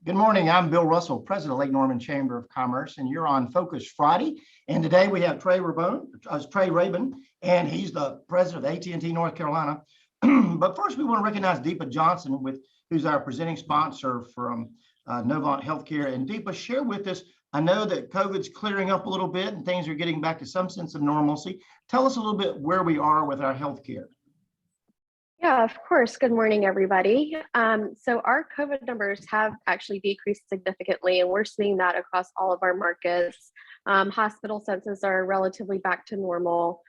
Good morning. I'm Bil Russell, President of Lake Norman Chamber of Commerce, and you're on Focus Friday. And today we have Trey Rabon, and he's the President of AT&T North Carolina. But first, we want to recognize Deepa Johnson, who's our presenting sponsor from Novant Healthcare. And Deepa, share with us. I know that COVID's clearing up a little bit and things are getting back to some sense of normalcy. Tell us a little bit where we are with our healthcare. Yeah, of course. Good morning, everybody. So our COVID numbers have actually decreased significantly, and we're seeing that across all of our markets. Hospital census are relatively back to normal,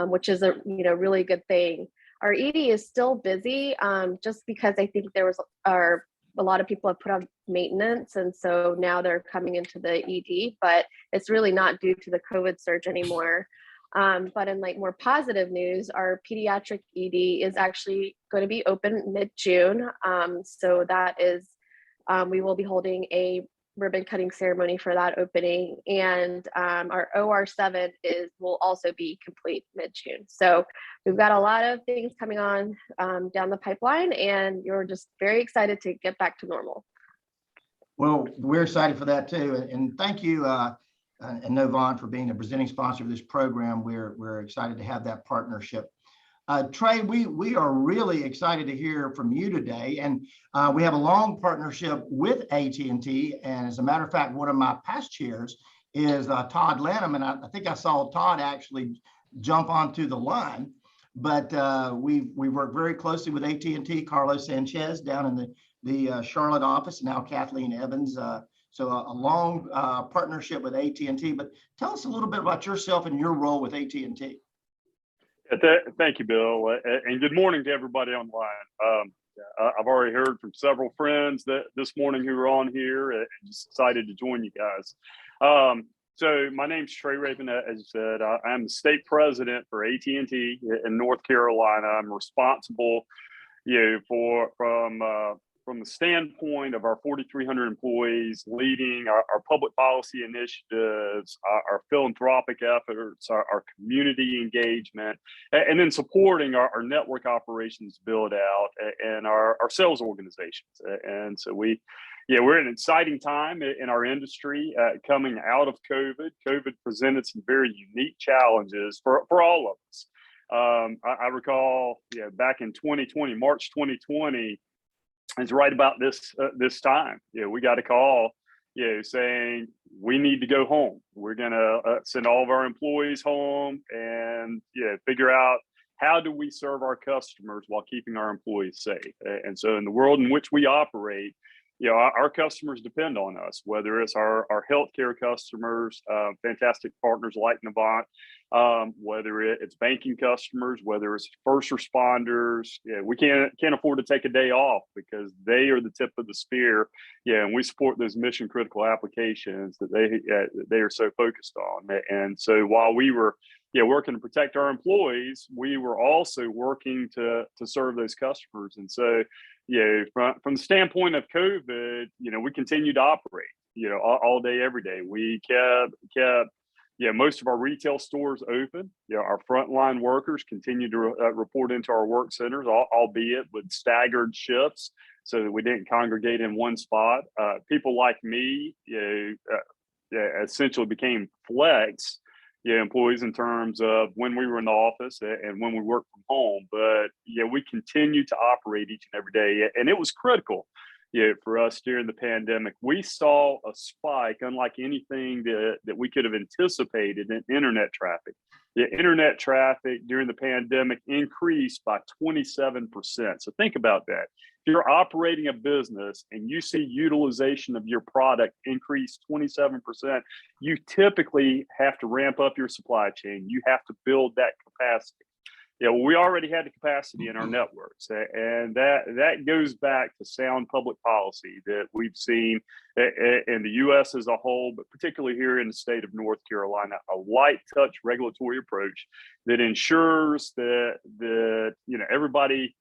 which is a really good thing. Our ED is still busy, just because I think there was a lot of people have put on maintenance, and so now they're coming into the ED, but it's really not due to the COVID surge anymore. But in more positive news, our pediatric ED is actually going to be open mid-June. So that is, we will be holding a ribbon cutting ceremony for that opening, and our OR7 will also be complete mid-June. So we've got a lot of things coming on down the pipeline, and you're just very excited to get back to normal. Well, we're excited for that too, and thank you. And Novant for being the presenting sponsor of this program. We're excited to have that partnership. Trey, we are really excited to hear from you today, and we have a long partnership with AT&T. And as a matter of fact, one of my past chairs is Todd Lanham, and I think I saw Todd actually jump onto the line. But we work very closely with AT&T, Carlos Sanchez down in the Charlotte office, now Kathleen Evans. So a long partnership with AT&T, but tell us a little bit about yourself and your role with AT&T. Thank you, Bill, and good morning to everybody online. I've already heard from several friends this morning who are on here, and just excited to join you guys. So my name's Trey Rabon, as you said. I'm the state president for AT&T in North Carolina. I'm responsible, from the standpoint of our 4,300 employees, leading our public policy initiatives, our philanthropic efforts, our community engagement, and then supporting our network operations build out and our sales organizations. And so we're in an exciting time in our industry coming out of COVID. COVID presented some very unique challenges for all of us. I recall back in 2020, March 2020, it's right about this time. We got a call, saying we need to go home. We're gonna send all of our employees home and figure out how do we serve our customers while keeping our employees safe. And so in the world in which we operate, our customers depend on us, whether it's our healthcare customers, fantastic partners like Novant, whether it's banking customers, whether it's first responders. We can't afford to take a day off because they are the tip of the spear. And we support those mission critical applications that they are so focused on. And so while we were working to protect our employees, we were also working to serve those customers. And so from the standpoint of COVID, we continued to operate, all day, every day. We kept most of our retail stores open. Our frontline workers continued to report into our work centers, albeit with staggered shifts, so that we didn't congregate in one spot. People like me, essentially became flex employees in terms of when we were in the office and when we worked from home. But we continued to operate each and every day, and it was critical for us during the pandemic. We saw a spike unlike anything that we could have anticipated in internet traffic. Internet traffic during the pandemic increased by 27%. So think about that. If you're operating a business and you see utilization of your product increase 27%, you typically have to ramp up your supply chain. You have to build that capacity. We already had the capacity in our networks, and that goes back to sound public policy that we've seen in the U.S. as a whole, but particularly here in the state of North Carolina, a light touch regulatory approach that ensures that everybody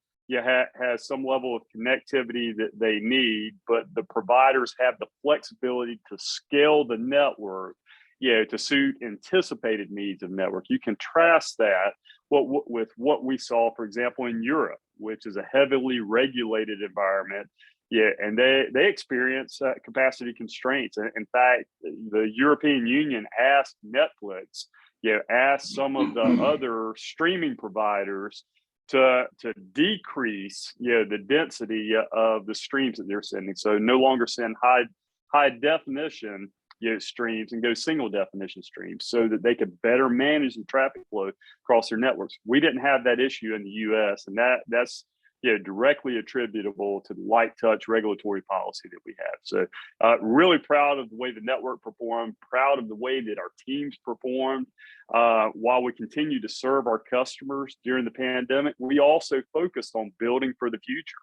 has some level of connectivity that they need, but the providers have the flexibility to scale the network to suit anticipated needs of network. You contrast that with what we saw, for example, in Europe, which is a heavily regulated environment. And they experience capacity constraints. In fact, the European Union asked Netflix, asked some of the other streaming providers to decrease, the density of the streams that they're sending. So no longer send high definition streams and go single definition streams, so that they could better manage the traffic flow across their networks. We didn't have that issue in the U.S., and that's directly attributable to the light touch regulatory policy that we have. So really proud of the way the network performed, proud of the way that our teams performed. While we continue to serve our customers during the pandemic, we also focused on building for the future.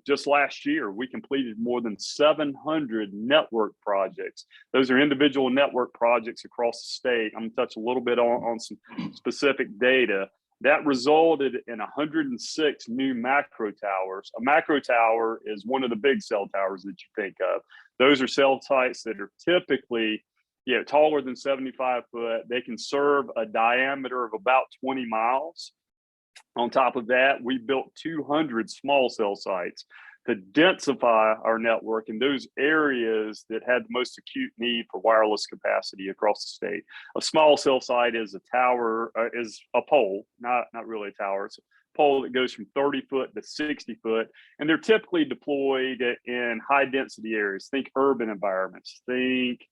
Just last year, we completed more than 700 network projects. Those are individual network projects across the state. I'm going to touch a little bit on some specific data. That resulted in 106 new macro towers. A macro tower is one of the big cell towers that you think of. Those are cell sites that are typically taller than 75 foot. They can serve a diameter of about 20 miles. On top of that, we built 200 small cell sites to densify our network in those areas that had the most acute need for wireless capacity across the state. A small cell site is a tower, is a pole, not really a tower. It's a pole that goes from 30 foot to 60 foot, and they're typically deployed in high density areas. Think urban environments, think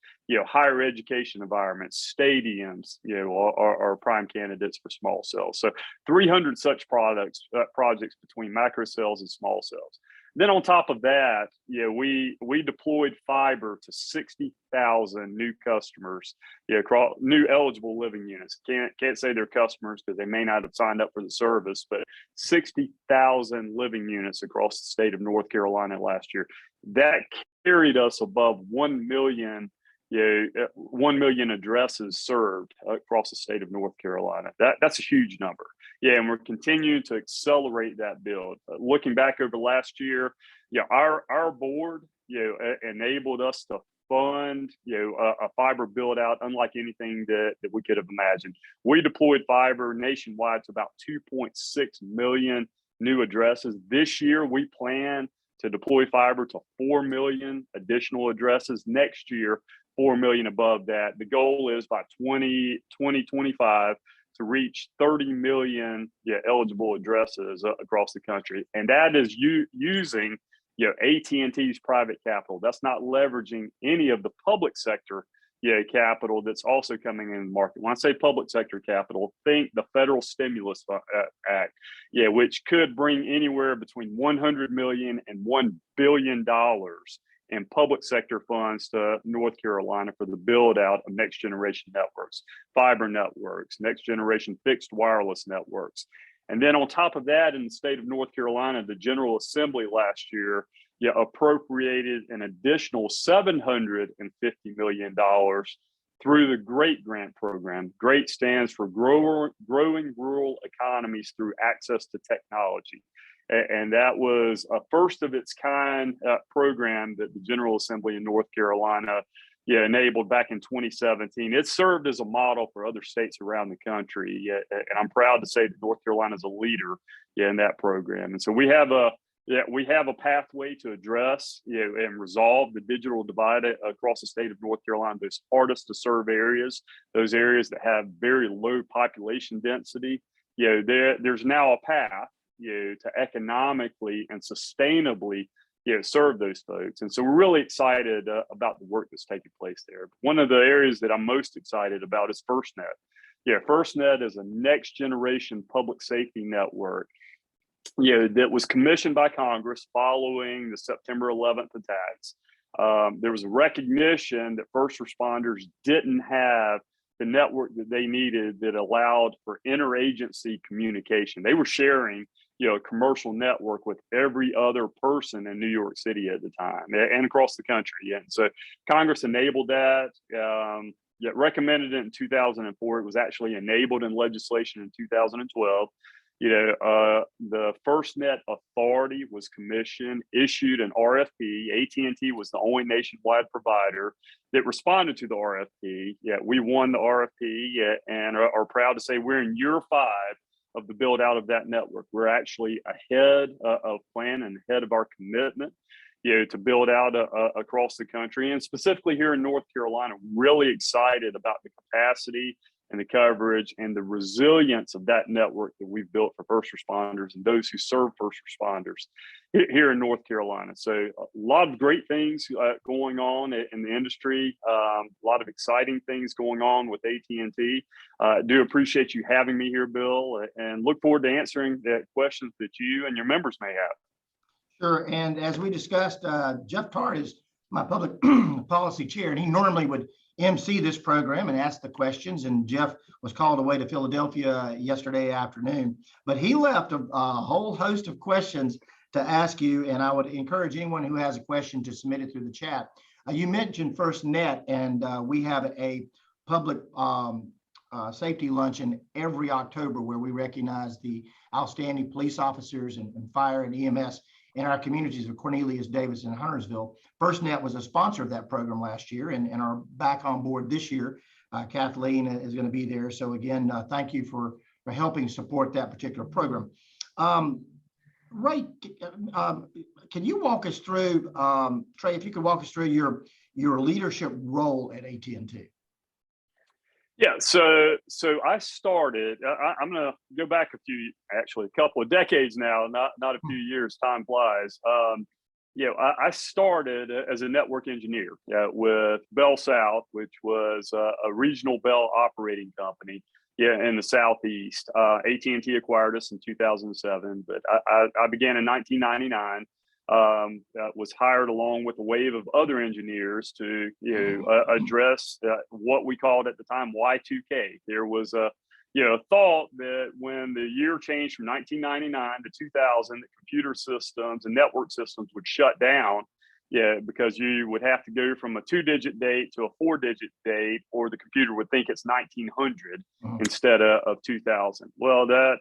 higher education environments, stadiums, are prime candidates for small cells. So 300 such projects between macro cells and small cells. Then on top of that, we deployed fiber to 60,000 new customers, across new eligible living units. Can't say they're customers because they may not have signed up for the service, but 60,000 living units across the state of North Carolina last year. That carried us above 1 million 1 million addresses served across the state of North Carolina. That's a huge number. And we're continuing to accelerate that build. Looking back over last year, our board, enabled us to fund, a fiber build out unlike anything that we could have imagined. We deployed fiber nationwide to about 2.6 million new addresses. This year, we plan to deploy fiber to 4 million additional addresses. Next year, 4 million above that. The goal is by 2025 to reach 30 million eligible addresses across the country. And that is using AT&T's private capital. That's not leveraging any of the public sector capital that's also coming in the market. When I say public sector capital, think the federal stimulus act, which could bring anywhere between 100 million and $1 billion in public sector funds to North Carolina for the build out of next generation networks, fiber networks, next generation fixed wireless networks. And then on top of that, in the state of North Carolina, the General Assembly last year appropriated an additional $750 million through the GREAT grant program. GREAT stands for Growing Rural Economies Through Access to Technology. And that was a first of its kind program that the General Assembly in North Carolina enabled back in 2017. It served as a model for other states around the country. And I'm proud to say that North Carolina is a leader in that program. And so we have a pathway to address and resolve the digital divide across the state of North Carolina, those hardest to serve areas, those areas that have very low population density. There's now a path to economically and sustainably serve those folks. And so we're really excited about the work that's taking place there. One of the areas that I'm most excited about is FirstNet. FirstNet is a next generation public safety network that was commissioned by Congress following the September 11th attacks. There was a recognition that first responders didn't have the network that they needed that allowed for interagency communication. They were sharing a commercial network with every other person in New York City at the time and across the country. And so Congress enabled that, recommended it in 2004. It was actually enabled in legislation in 2012. The FirstNet Authority was commissioned, issued an RFP. AT&T was the only nationwide provider that responded to the RFP. We won the RFP, and are proud to say we're in year 5 of the build out of that network. We're actually ahead of plan and ahead of our commitment, to build out across the country, and specifically here in North Carolina. Really excited about the capacity and the coverage and the resilience of that network that we've built for first responders and those who serve first responders here in North Carolina. So a lot of great things going on in the industry, a lot of exciting things going on with AT&T. Do appreciate you having me here, Bill, and look forward to answering the questions that you and your members may have. Sure. And as we discussed, Jeff Tarr is my public policy chair, and he normally would MC this program and ask the questions. And Jeff was called away to Philadelphia yesterday afternoon, but he left a whole host of questions to ask you. And I would encourage anyone who has a question to submit it through the chat. You mentioned FirstNet, and we have a public safety luncheon every October where we recognize the outstanding police officers and fire and EMS in our communities of Cornelius, Davis, and Huntersville. FirstNet was a sponsor of that program last year and are back on board this year. Kathleen is going to be there. So again, thank you for helping support that particular program. Ray, can you walk us through, Trey, if you could walk us through your leadership role at AT&T? Yeah, so I started, I'm going to go back a couple of decades now, not a few years, time flies. I started as a network engineer with Bell South, which was a regional Bell operating company in the Southeast. AT&T acquired us in 2007, but I began in 1999. Was hired along with a wave of other engineers to address what we called at the time Y2K. There was a thought that when the year changed from 1999 to 2000, that computer systems and network systems would shut down, because you would have to go from a 2-digit date to a 4-digit date, or the computer would think it's 1900 instead of 2000. Well, that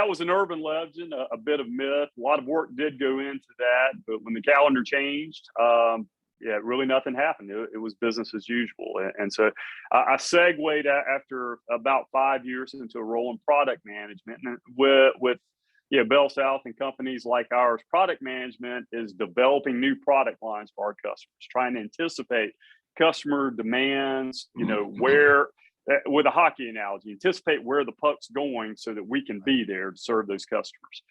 was an urban legend, a bit of myth. A lot of work did go into that, but when the calendar changed, really nothing happened. It was business as usual. And so I segued after about 5 years into a role in product management. And with Bell South and companies like ours, product management is developing new product lines for our customers, trying to anticipate customer demands, where, with a hockey analogy, anticipate where the puck's going so that we can be there to serve those customers.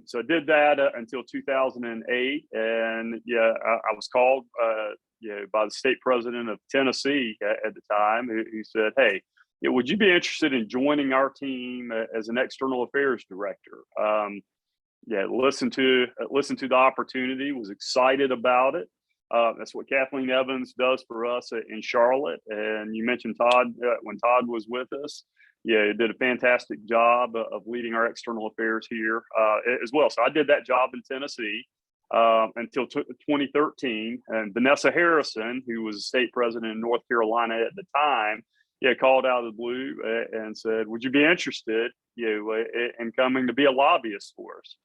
So I did that until 2008, and I was called by the state president of Tennessee at the time, who said, "Hey, would you be interested in joining our team as an external affairs director?" Listened to the opportunity, was excited about it. That's what Kathleen Evans does for us in Charlotte. And you mentioned Todd, when Todd was with us, he did a fantastic job of leading our external affairs here as well. So I did that job in Tennessee until 2013. And Vanessa Harrison, who was a state president in North Carolina at the time, called out of the blue and said, "Would you be interested, in coming to be a lobbyist for us?"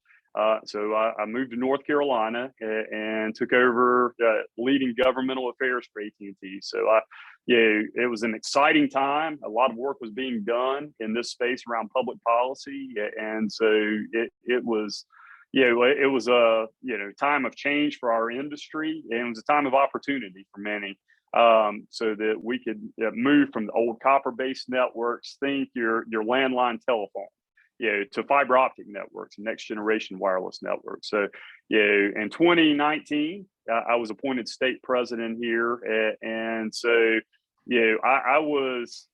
So I moved to North Carolina and took over leading governmental affairs for AT&T. So it was an exciting time. A lot of work was being done in this space around public policy, and so it was a time of change for our industry, and it was a time of opportunity for many. So that we could move from the old copper-based networks, think your landline telephone, to fiber optic networks, next generation wireless networks. So, in 2019, I was appointed state president here. And so, I was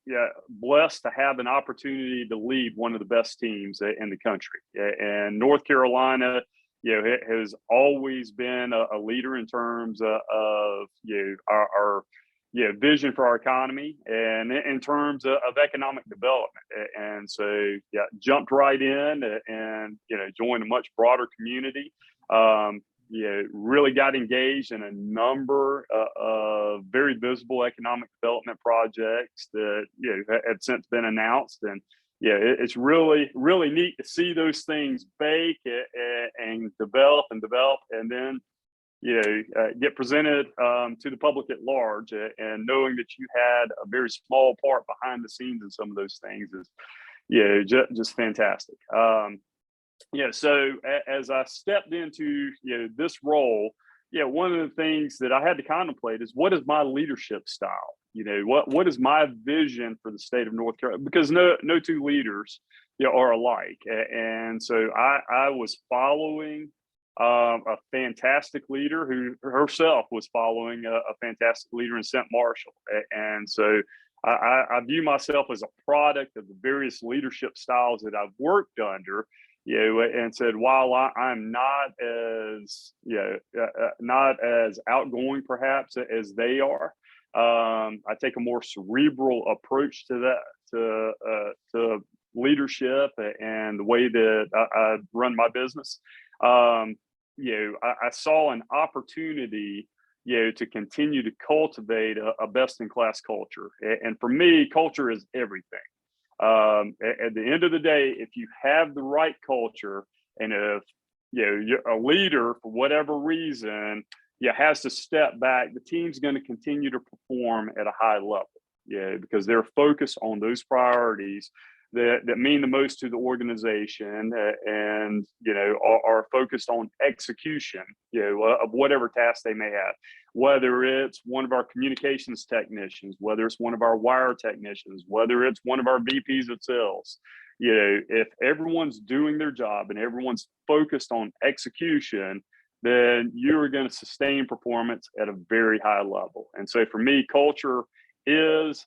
blessed to have an opportunity to lead one of the best teams in the country. And North Carolina, it has always been a leader in terms of our vision for our economy and in terms of economic development. And so, jumped right in and, joined a much broader community. Really got engaged in a number of very visible economic development projects that, have since been announced. And, it's really, really neat to see those things bake and develop, and then, get presented to the public at large. And knowing that you had a very small part behind the scenes in some of those things is, just fantastic. So as I stepped into, this role, one of the things that I had to contemplate is, what is my leadership style? What is my vision for the state of North Carolina? Because no two leaders, are alike. And so I was following a fantastic leader who herself was following a fantastic leader in St. Marshall. And so I view myself as a product of the various leadership styles that I've worked under, and said, while I'm not as outgoing perhaps as they are, I take a more cerebral approach to that, to leadership and the way that I run my business. I saw an opportunity, to continue to cultivate a best-in-class culture. And for me, culture is everything. At the end of the day, if you have the right culture, and if you're a leader for whatever reason, has to step back, the team's going to continue to perform at a high level, because they're focused on those priorities that mean the most to the organization, and are focused on execution, of whatever task they may have, whether it's one of our communications technicians, whether it's one of our wire technicians, whether it's one of our VPs of sales. If everyone's doing their job and everyone's focused on execution, then you're going to sustain performance at a very high level. And so for me, culture was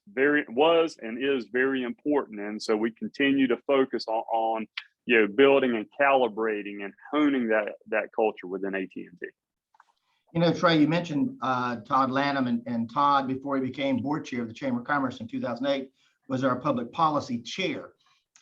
and is very important. And so we continue to focus on building and calibrating and honing that culture within AT&T. Trey, you mentioned Todd Lanham, and Todd, before he became board chair of the Chamber of Commerce in 2008, was our public policy chair.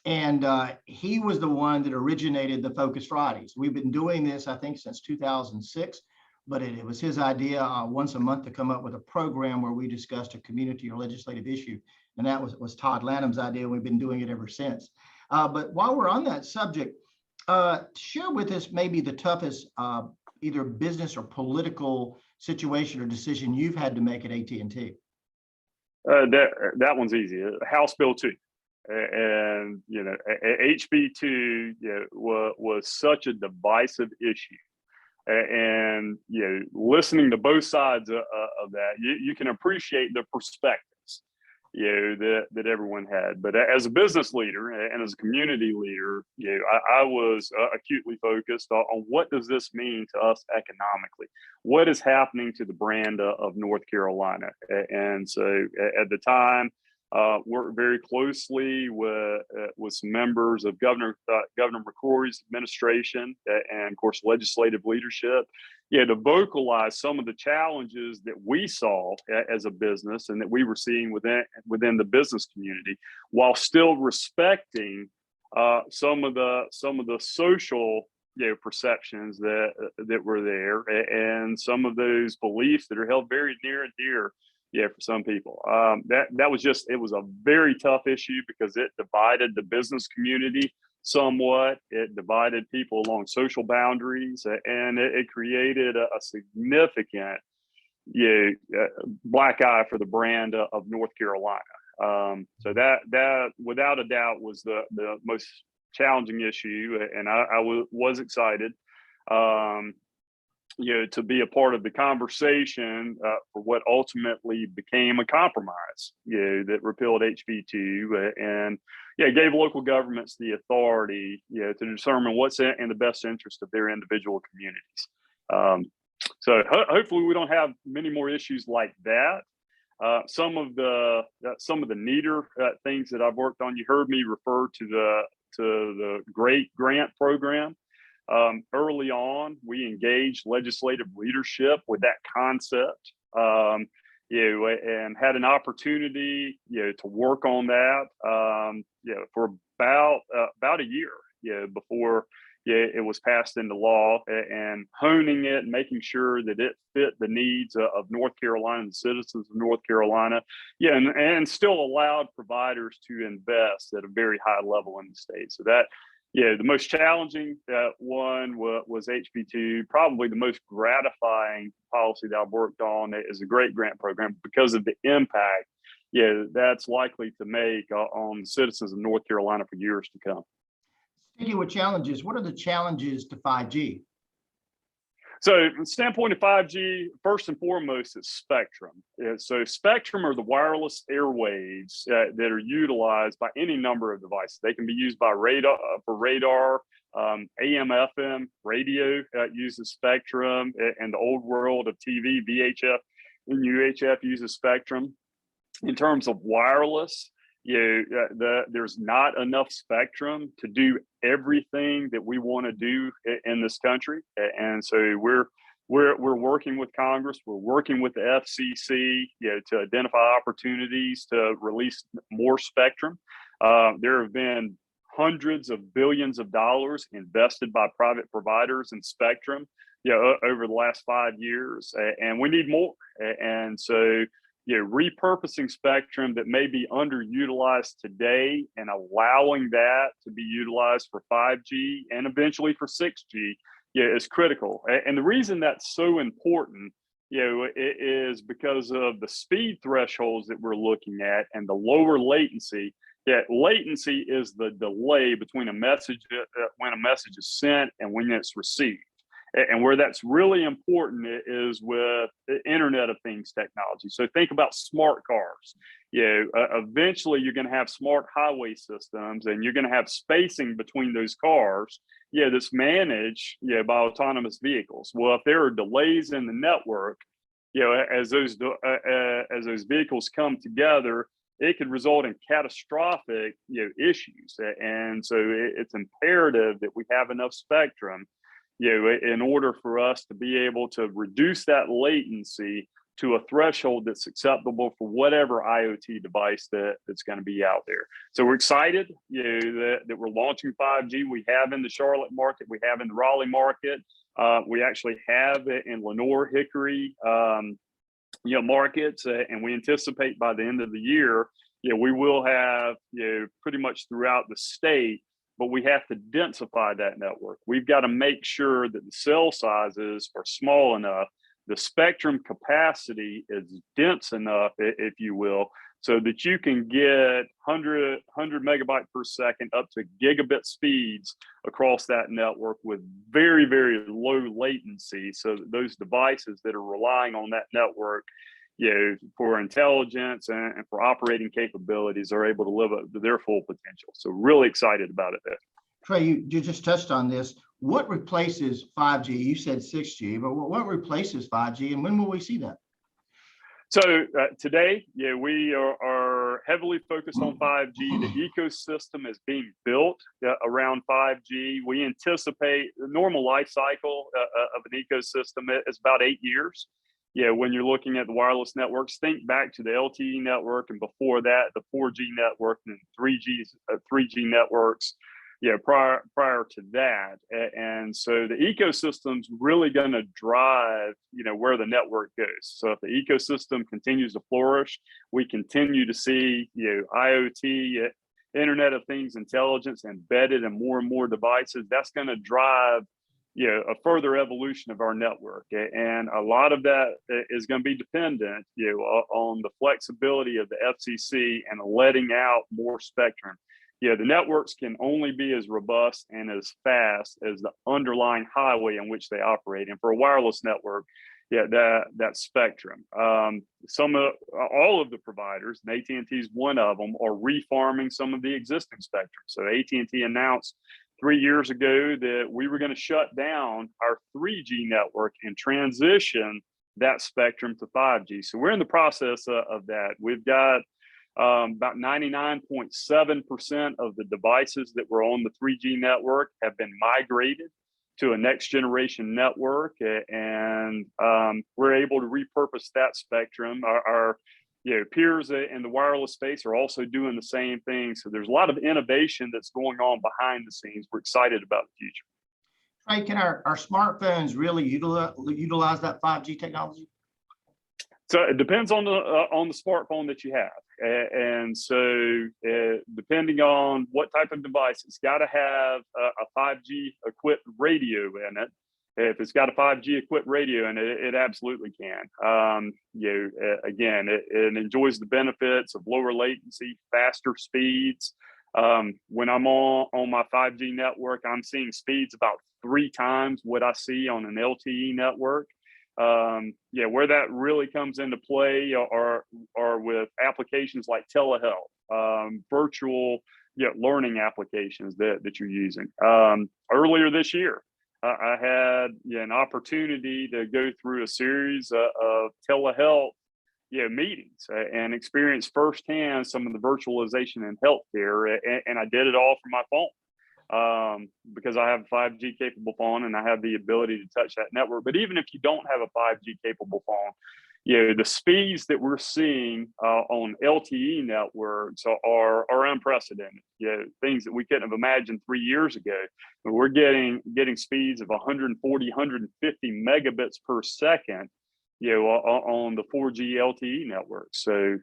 And he was the one that originated the Focus Fridays. We've been doing this, I think, since 2006, but it was his idea once a month to come up with a program where we discussed a community or legislative issue. And that was Todd Lanham's idea. We've been doing it ever since. But while we're on that subject, share with us maybe the toughest either business or political situation or decision you've had to make at AT&T. That one's easy. House Bill 2. And HB2 was such a divisive issue, and listening to both sides of that, you can appreciate the perspectives that everyone had. But as a business leader and as a community leader, I was acutely focused on what does this mean to us economically? What is happening to the brand of North Carolina? And so at the time, worked very closely with some members of Governor McCrory's administration and, of course, legislative leadership, to vocalize some of the challenges that we saw as a business and that we were seeing within the business community, while still respecting some of the social perceptions that were there, and some of those beliefs that are held very near and dear. For some people, it was a very tough issue because it divided the business community somewhat. It divided people along social boundaries, and it created a significant, black eye for the brand of North Carolina. So that without a doubt was the most challenging issue, and I was excited. To be a part of the conversation for what ultimately became a compromise, that repealed HB2 and gave local governments the authority, to determine what's in the best interest of their individual communities. So hopefully we don't have many more issues like that. Some of the neater things that I've worked on, you heard me refer to the GREAT grant program. Early on, we engaged legislative leadership with that concept, and had an opportunity, to work on that, for about a year, before, it was passed into law, and honing it and making sure that it fit the needs of North Carolina and the citizens of North Carolina. And still allowed providers to invest at a very high level in the state. So that, the most challenging one was HB2. Probably the most gratifying policy that I've worked on is a great grant program because of the impact that's likely to make on citizens of North Carolina for years to come. Speaking with challenges, what are the challenges to 5G? So from the standpoint of 5G, first and foremost, it's spectrum. So spectrum are the wireless airwaves that are utilized by any number of devices. They can be used by radar, AM/FM radio uses spectrum, and the old world of TV, VHF and UHF uses spectrum. In terms of wireless, there's not enough spectrum to do everything that we want to do in this country, and so we're working with Congress, we're working with the FCC, to identify opportunities to release more spectrum. There have been hundreds of billions of dollars invested by private providers in spectrum, over the last 5 years, and we need more. And so, repurposing spectrum that may be underutilized today and allowing that to be utilized for 5G and eventually for 6G, is critical. And the reason that's so important, it is because of the speed thresholds that we're looking at and the lower latency. Latency is the delay between a message when a message is sent and when it's received. And where that's really important is with the Internet of Things technology. So think about smart cars. Eventually you're going to have smart highway systems, and you're going to have spacing between those cars, that's managed, by autonomous vehicles. Well, if there are delays in the network, as those vehicles come together, it could result in catastrophic, issues. And so it's imperative that we have enough spectrum, in order for us to be able to reduce that latency to a threshold that's acceptable for whatever IoT device that's going to be out there. So we're excited, that we're launching 5G. We have in the Charlotte market, we have in the Raleigh market, we actually have it in Lenoir, Hickory, markets, and we anticipate by the end of the year, we will have, pretty much throughout the state. But we have to densify that network. We've got to make sure that the cell sizes are small enough, the spectrum capacity is dense enough, if you will, so that you can get 100 megabyte per second up to gigabit speeds across that network with very, very low latency, so that those devices that are relying on that network, for intelligence and for operating capabilities are able to live up to their full potential. So really excited about it there. Trey, you just touched on this. What replaces 5G? You said 6G, but what replaces 5G, and when will we see that? So today, we are heavily focused on 5G. The ecosystem is being built around 5G. We anticipate the normal life cycle of an ecosystem is about 8 years. When you're looking at the wireless networks, think back to the LTE network, and before that, the 4G network and 3G networks, prior to that. And so the ecosystem's really going to drive, where the network goes. So if the ecosystem continues to flourish, we continue to see, IoT, Internet of Things intelligence embedded in more and more devices. That's going to drive a further evolution of our network. And a lot of that is going to be dependent, on the flexibility of the FCC and letting out more spectrum. The networks can only be as robust and as fast as the underlying highway in which they operate. And for a wireless network, that spectrum. All of the providers, and AT&T is one of them, are refarming some of the existing spectrum. So AT&T announced 3 years ago that we were going to shut down our 3G network and transition that spectrum to 5G. So we're in the process of that. We've got about 99.7% of the devices that were on the 3G network have been migrated to a next generation network, and we're able to repurpose that spectrum. Our peers in the wireless space are also doing the same thing. So there's a lot of innovation that's going on behind the scenes. We're excited about the future. Trey, can our smartphones really utilize that 5G technology? So it depends on the smartphone that you have, and so depending on what type of device, it's got to have a 5G equipped radio in it. If it's got a 5G equipped radio in it, it absolutely can. Again, it enjoys the benefits of lower latency, faster speeds. When I'm on my 5G network, I'm seeing speeds about 3 times what I see on an LTE network. Where that really comes into play are with applications like telehealth, virtual learning applications that you're using. Earlier this year, I had an opportunity to go through a series of telehealth meetings and experience firsthand some of the virtualization in healthcare, and I did it all from my phone. Because I have a 5G capable phone and I have the ability to touch that network. But even if you don't have a 5G capable phone, the speeds that we're seeing on LTE networks are unprecedented. Things that we couldn't have imagined 3 years ago. We're getting speeds of 140, 150 megabits per second, on the 4G LTE network. So,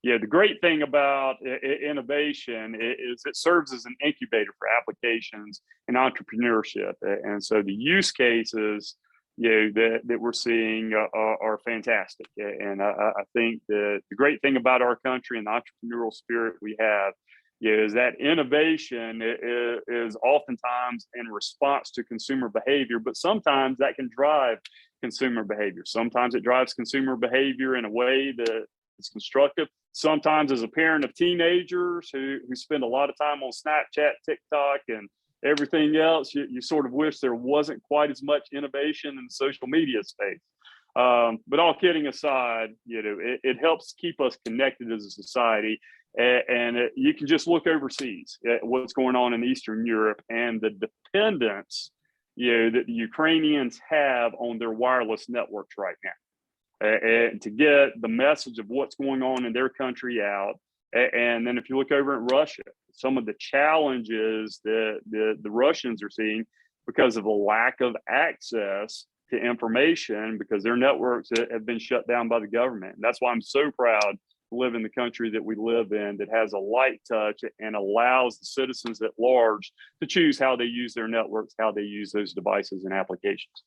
the great thing about innovation is it serves as an incubator for applications and entrepreneurship. And so the use cases that we're seeing are fantastic. And I think that the great thing about our country and the entrepreneurial spirit we have is that innovation is oftentimes in response to consumer behavior, but sometimes that can drive consumer behavior. Sometimes it drives consumer behavior in a way that is constructive. Sometimes as a parent of teenagers who spend a lot of time on Snapchat, TikTok, and everything else, you sort of wish there wasn't quite as much innovation in the social media space. But all kidding aside, it helps keep us connected as a society. And you can just look overseas at what's going on in Eastern Europe and the dependence that the Ukrainians have on their wireless networks right now. And to get the message of what's going on in their country out. And then if you look over at Russia, some of the challenges that the Russians are seeing because of a lack of access to information because their networks have been shut down by the government. And that's why I'm so proud to live in the country that we live in that has a light touch and allows the citizens at large to choose how they use their networks, how they use those devices and applications.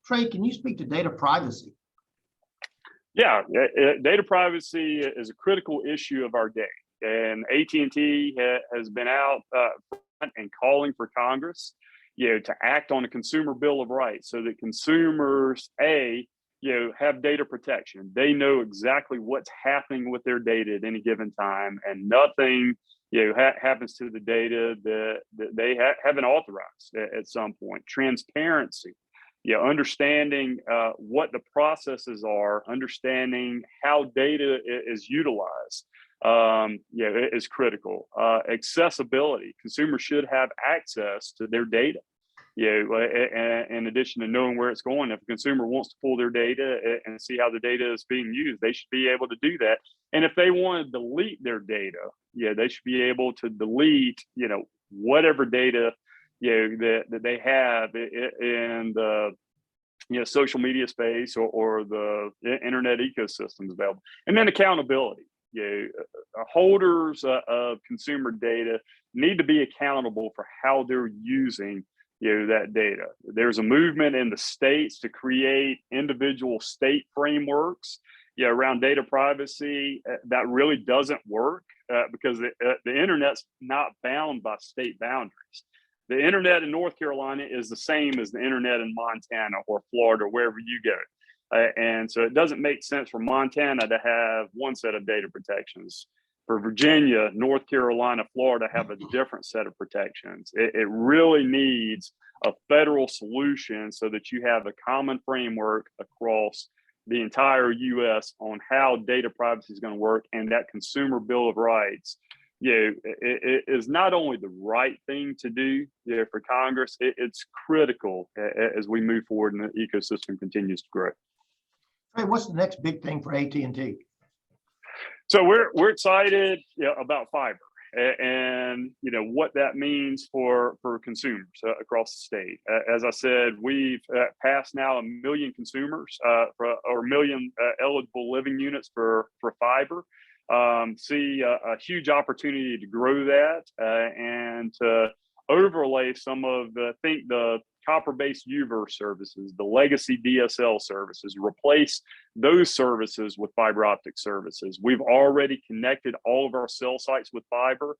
Trey, can you speak to data privacy? Yeah, data privacy is a critical issue of our day, and AT&T has been out and calling for Congress, to act on a consumer bill of rights so that consumers, have data protection. They know exactly what's happening with their data at any given time, and nothing, happens to the data that they haven't authorized at some point. Transparency. Understanding what the processes are, understanding how data is utilized, is critical. Accessibility. Consumers should have access to their data. In addition to knowing where it's going, if a consumer wants to pull their data and see how the data is being used, they should be able to do that. And if they want to delete their data, they should be able to delete, whatever data that they have in the social media space or the internet ecosystems available. And then accountability. Holders of consumer data need to be accountable for how they're using that data. There's a movement in the states to create individual state frameworks around data privacy. That really doesn't work because the internet's not bound by state boundaries. The internet in North Carolina is the same as the internet in Montana or Florida, or wherever you go. And so it doesn't make sense for Montana to have one set of data protections. For Virginia, North Carolina, Florida have a different set of protections. It really needs a federal solution so that you have a common framework across the entire U.S. on how data privacy is going to work, and that consumer bill of rights it is not only the right thing to do for Congress, it's critical as we move forward and the ecosystem continues to grow. Hey, what's the next big thing for AT&T? So we're excited about fiber. and what that means for consumers across the state. As I said, we've passed now 1 million consumers or 1 million eligible living units for fiber. See a huge opportunity to grow that and to overlay some of the copper-based UVerse services, the legacy DSL services, replace those services with fiber optic services. We've already connected all of our cell sites with fiber.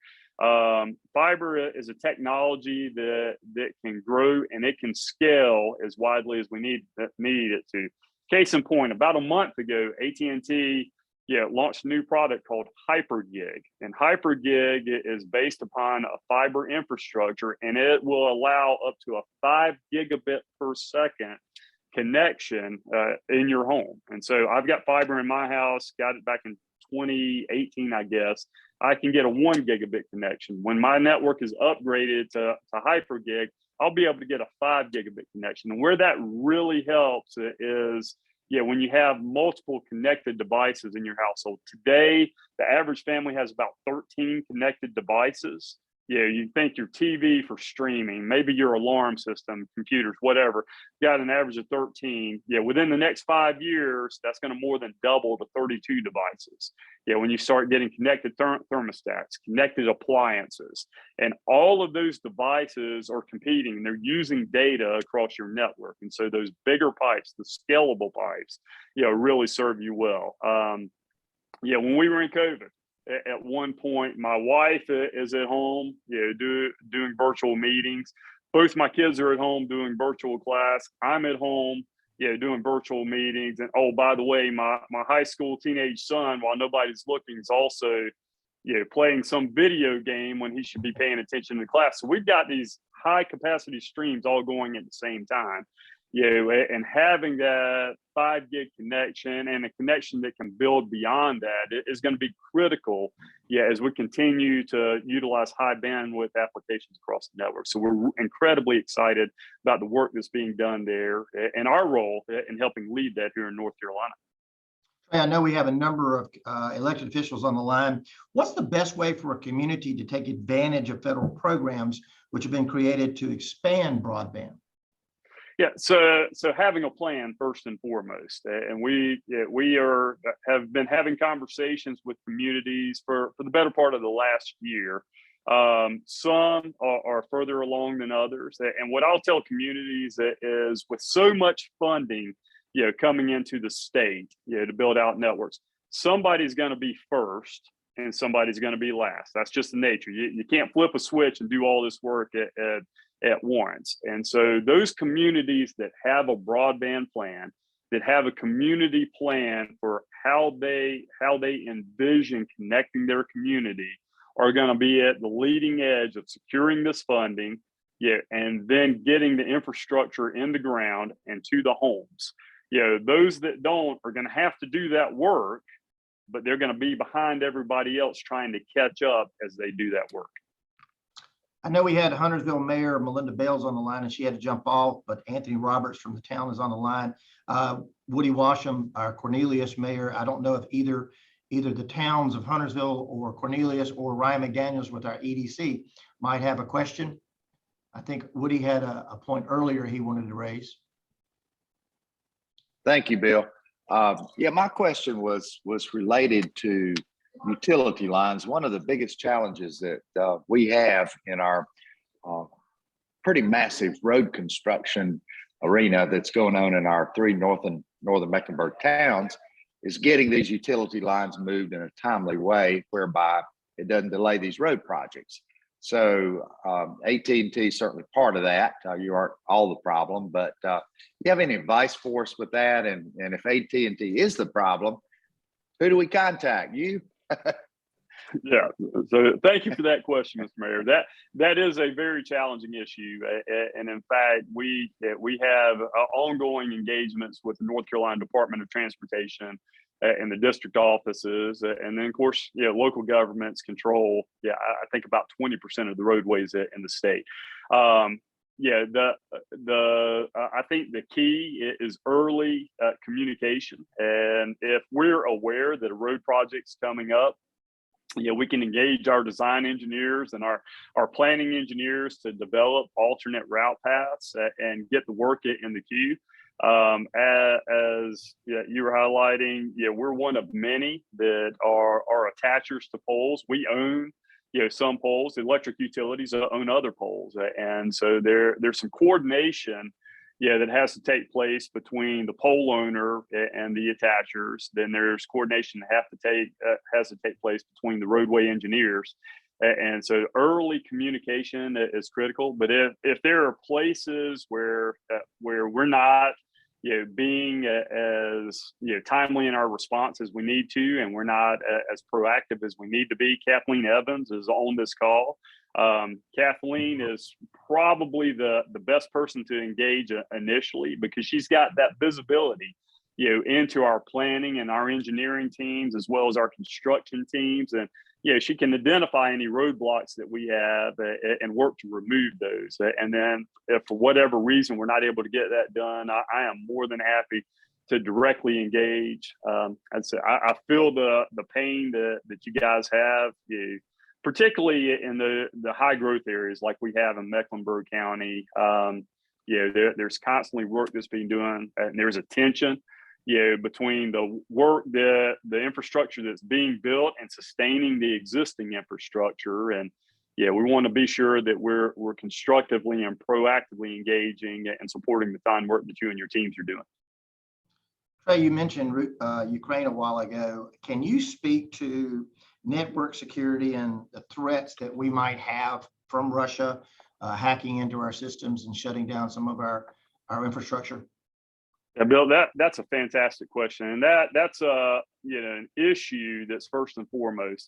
Fiber is a technology that can grow and it can scale as widely as we need it to. Case in point, about a month ago, AT&T launched a new product called HyperGig. And HyperGig is based upon a fiber infrastructure, and it will allow up to a 5 gigabit per second connection in your home. And so I've got fiber in my house, got it back in 2018, I guess. I can get a 1 gigabit connection. When my network is upgraded to HyperGig, I'll be able to get a 5 gigabit connection. And where that really helps is when you have multiple connected devices in your household. Today, the average family has about 13 connected devices. You think your TV for streaming, maybe your alarm system, computers, whatever, got an average of 13. Within the next 5 years, that's going to more than double to 32 devices. When you start getting connected thermostats, connected appliances, and all of those devices are competing, and they're using data across your network. And so those bigger pipes, the scalable pipes, really serve you well. When we were in COVID, at one point, my wife is at home, doing virtual meetings. Both my kids are at home doing virtual class. I'm at home, doing virtual meetings. And oh, by the way, my high school teenage son, while nobody's looking, is also, playing some video game when he should be paying attention to class. So we've got these high capacity streams all going at the same time. And having that 5 gig connection and a connection that can build beyond that is going to be critical, as we continue to utilize high bandwidth applications across the network. So we're incredibly excited about the work that's being done there and our role in helping lead that here in North Carolina. I know we have a number of elected officials on the line. What's the best way for a community to take advantage of federal programs which have been created to expand broadband? So having a plan first and foremost, and we have been having conversations with communities for the better part of the last year. Some are further along than others, and what I'll tell communities is with so much funding, coming into the state, to build out networks, somebody's going to be first and somebody's going to be last. That's just the nature. You can't flip a switch and do all this work at once. And so those communities that have a broadband plan, that have a community plan for how they envision connecting their community, are going to be at the leading edge of securing this funding, and then getting the infrastructure in the ground and to the homes. Those that don't are going to have to do that work, but they're going to be behind everybody else trying to catch up as they do that work. I know we had Huntersville Mayor Melinda Bales on the line, and she had to jump off, but Anthony Roberts from the town is on the line. Woody Washam, our Cornelius Mayor. I don't know if either the towns of Huntersville or Cornelius or Ryan McDaniels with our EDC might have a question. I think Woody had a point earlier he wanted to raise. Thank you, Bill. My question was related to utility lines. One of the biggest challenges that we have in our pretty massive road construction arena that's going on in our 3 northern Mecklenburg towns is getting these utility lines moved in a timely way whereby it doesn't delay these road projects. So AT&T is certainly part of that. You aren't all the problem, but you have any advice for us with that? And if AT&T is the problem, who do we contact? You? So thank you for that question, Mr. Mayor. That is a very challenging issue, and in fact, we have ongoing engagements with the North Carolina Department of Transportation and the district offices, and then of course, local governments control, I think about 20% of the roadways in the state. I think the key is early communication, and if we're aware that a road project's coming up, we can engage our design engineers and our planning engineers to develop alternate route paths and get the work in the queue. As you were highlighting, we're one of many that are attachers to poles. We own some poles. The electric utilities own other poles, and so there's some coordination that has to take place between the pole owner and the attachers. Then there's coordination that has to take place between the roadway engineers. And so early communication is critical. But if there are places where we're not being as timely in our response as we need to, and we're not as proactive as we need to be, Kathleen Evans is on this call. Kathleen is probably the best person to engage initially, because she's got that visibility into our planning and our engineering teams, as well as our construction teams. And she can identify any roadblocks that we have and work to remove those. And then if for whatever reason we're not able to get that done, I am more than happy to directly engage. I'd say I feel the pain that you guys have, particularly in the high growth areas like we have in Mecklenburg County. There's constantly work that's being done, and there's a tension between the work, the infrastructure that's being built and sustaining the existing infrastructure. And we want to be sure that we're constructively and proactively engaging and supporting the fine work that you and your teams are doing. Trey, you mentioned Ukraine a while ago. Can you speak to network security and the threats that we might have from Russia hacking into our systems and shutting down some of our infrastructure? Yeah, Bill, that's a fantastic question, and that's an issue that's first and foremost.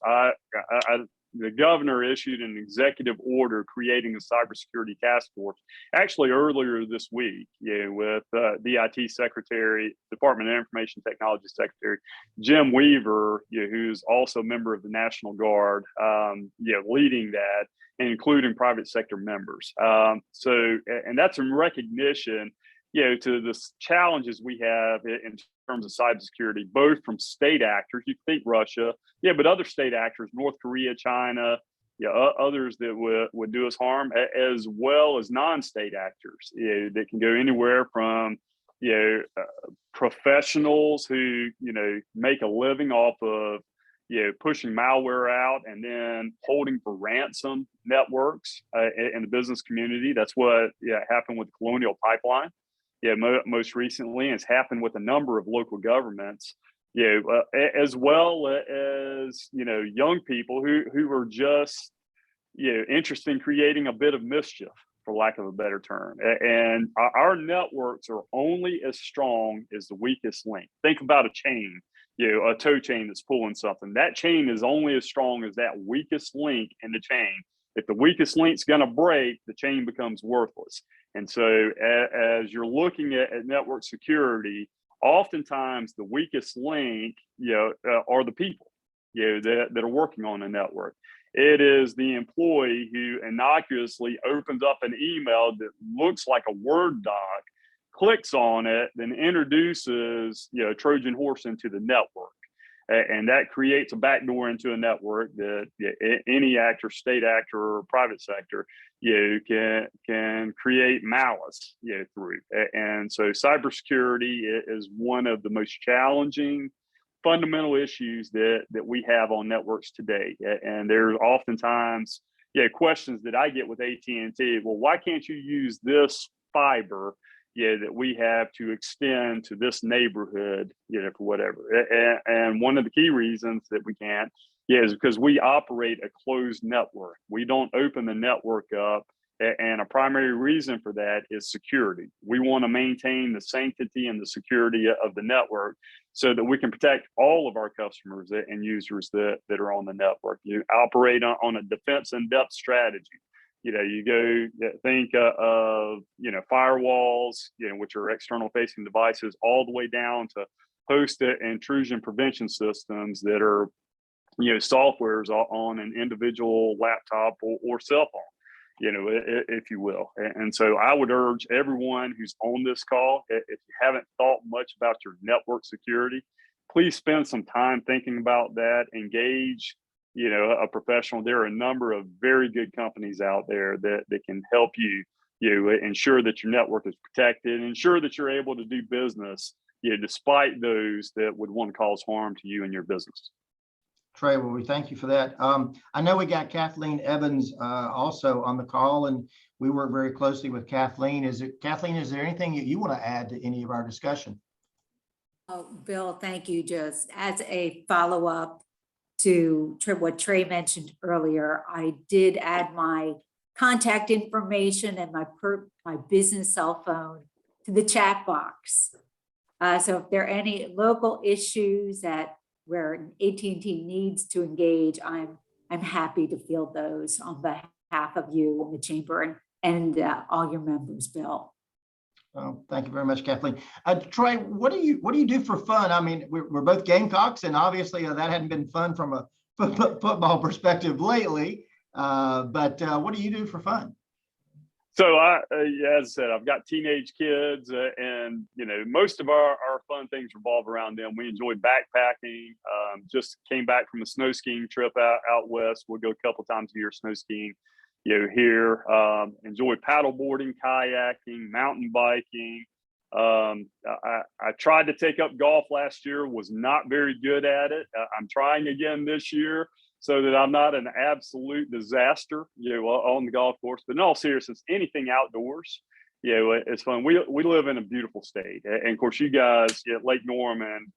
The governor issued an executive order creating a cybersecurity task force actually earlier this week, with the IT Secretary, Department of Information Technology Secretary Jim Weaver, who's also a member of the National Guard, leading that, and including private sector members. And that's in recognition to the challenges we have in terms of cybersecurity, both from state actors, you think Russia, but other state actors, North Korea, China, others that would do us harm, as well as non-state actors that can go anywhere from professionals who make a living off of pushing malware out and then holding for ransom networks in the business community. That's what happened with Colonial Pipeline. Most recently, and it's happened with a number of local governments, as well as young people who are just interested in creating a bit of mischief, for lack of a better term. And our networks are only as strong as the weakest link. Think about a chain, a tow chain that's pulling something. That chain is only as strong as that weakest link in the chain. If the weakest link's going to break, the chain becomes worthless. And so as you're looking at network security, oftentimes the weakest link, are the people, that are working on a network. It is the employee who innocuously opens up an email that looks like a Word doc, clicks on it, then introduces, a Trojan horse into the network. And that creates a backdoor into a network that any actor, state actor or private sector, can create malice through. And so cybersecurity is one of the most challenging fundamental issues that we have on networks today. And there's oftentimes questions that I get with AT&T. Well, why can't you use this fiber that we have to extend to this neighborhood, for whatever? And one of the key reasons that we can't, is because we operate a closed network. We don't open the network up. And a primary reason for that is security. We want to maintain the sanctity and the security of the network so that we can protect all of our customers and users that are on the network. You operate on a defense in depth strategy. You go think of, firewalls, which are external facing devices, all the way down to host intrusion prevention systems that are, softwares on an individual laptop or cell phone, if you will. And so I would urge everyone who's on this call, if you haven't thought much about your network security, please spend some time thinking about that. Engage a professional, there are a number of very good companies out there that can help you, ensure that your network is protected, ensure that you're able to do business, despite those that would want to cause harm to you and your business. Trey, well, we thank you for that. I know we got Kathleen Evans also on the call, and we work very closely with Kathleen. Kathleen, is there anything you want to add to any of our discussion? Oh, Bill, thank you. Just as a follow-up to what Trey mentioned earlier, I did add my contact information and my business cell phone to the chat box. So if there are any local issues where AT&T needs to engage, I'm happy to field those on behalf of you and the chamber and all your members, Bill. Oh, thank you very much, Kathleen. Trey, what do you do for fun? I mean, we're both Gamecocks, and obviously that hadn't been fun from a football perspective lately. But what do you do for fun? So as I said, I've got teenage kids, and most of our fun things revolve around them. We enjoy backpacking. Just came back from a snow skiing trip out west. We'll go a couple times a year snow skiing. Here, enjoy paddle boarding, kayaking, mountain biking. I tried to take up golf last year, was not very good at it. I'm trying again this year so that I'm not an absolute disaster, on the golf course. But in all seriousness, anything outdoors, it's fun. We live in a beautiful state, and of course, you guys at Lake Norman,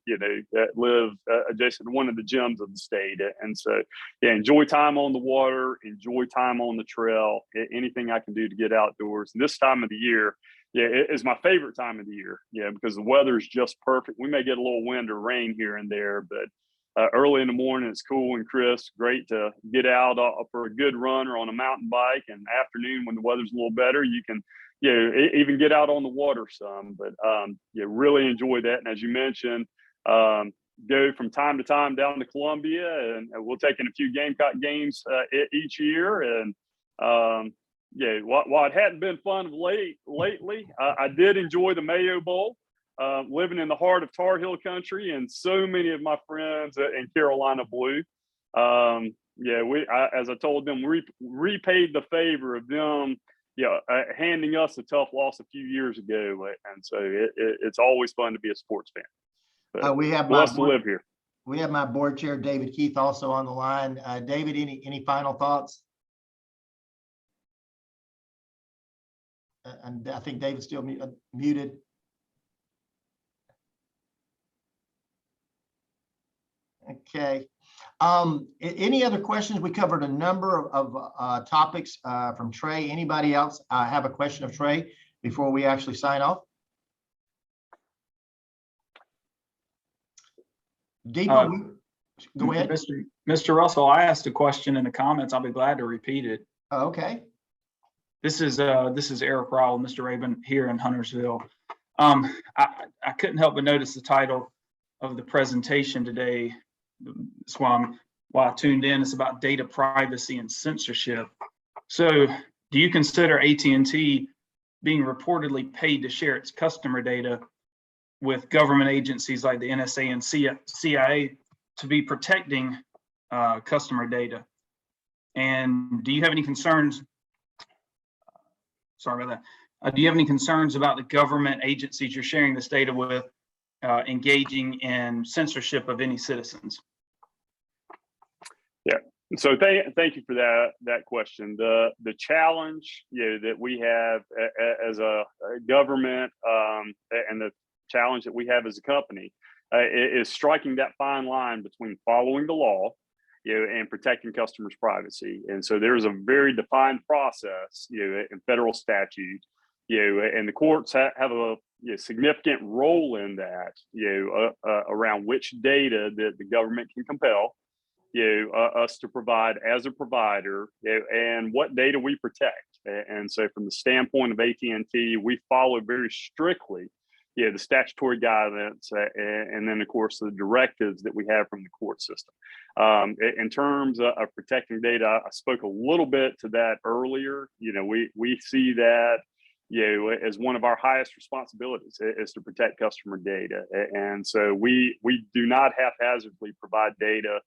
live adjacent to one of the gems of the state, and so enjoy time on the water, enjoy time on the trail. Anything I can do to get outdoors. And this time of the year, it is my favorite time of the year, because the weather is just perfect. We may get a little wind or rain here and there, but early in the morning, it's cool and crisp. Great to get out for a good run or on a mountain bike. And afternoon, when the weather's a little better, you can even get out on the water some. But really enjoy that. And as you mentioned, go from time to time down to Columbia, and we'll take in a few Gamecock games each year. And while it hadn't been fun lately, I did enjoy the Mayo Bowl. Living in the heart of Tar Heel country, and so many of my friends in Carolina blue. As I told them, repaid the favor of them, handing us a tough loss a few years ago, and so it's always fun to be a sports fan. We have blessed to live here. We have my board chair, David Keith, also on the line. David, any final thoughts? And I think David's still muted. Okay. Any other questions? We covered a number of topics from Trey. Anybody else have a question of Trey before we actually sign off? Deepa, go ahead. Mr. Russell, I asked a question in the comments. I'll be glad to repeat it. Oh, okay. This is Eric Rowell, Mr. Rabon here in Huntersville. I couldn't help but notice the title of the presentation today. That's why I tuned in. It's about data privacy and censorship. So do you consider AT&T being reportedly paid to share its customer data with government agencies like the NSA and CIA to be protecting customer data? And do you have any concerns? Sorry about that. Do you have any concerns about the government agencies you're sharing this data with engaging in censorship of any citizens? Yeah. So thank you for that question. The challenge that we have as a government, and the challenge that we have as a company is striking that fine line between following the law, and protecting customers' privacy. And so there's a very defined process, in federal statute, and the courts have a significant role in that, around which data that the government can compel us to provide as a provider, and what data we protect. And so from the standpoint of AT&T, we follow very strictly the statutory guidance, and then of course the directives that we have from the court system. In terms of protecting data, I spoke a little bit to that earlier. We see that as one of our highest responsibilities is to protect customer data. And so we do not haphazardly provide data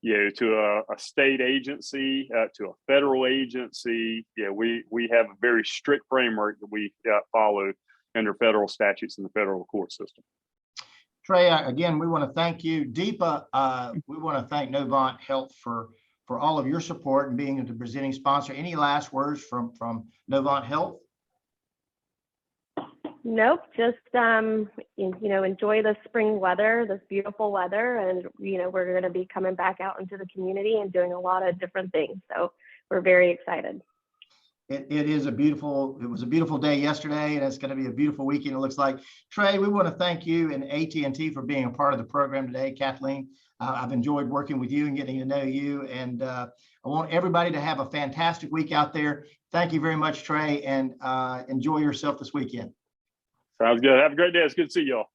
to a state agency, to a federal agency. We have a very strict framework that we follow under federal statutes in the federal court system. Trey, again, we want to thank you. Deepa, we want to thank Novant Health for all of your support and being the presenting sponsor. Any last words from Novant Health? Nope, just enjoy the spring weather, this beautiful weather, and we're going to be coming back out into the community and doing a lot of different things. So we're very excited. It was a beautiful day yesterday, and it's going to be a beautiful weekend, it looks like. Trey, we want to thank you and AT&T for being a part of the program today. Kathleen, I've enjoyed working with you and getting to know you, and I want everybody to have a fantastic week out there. Thank you very much, Trey, and enjoy yourself this weekend. Sounds good. Have a great day. It's good to see you all.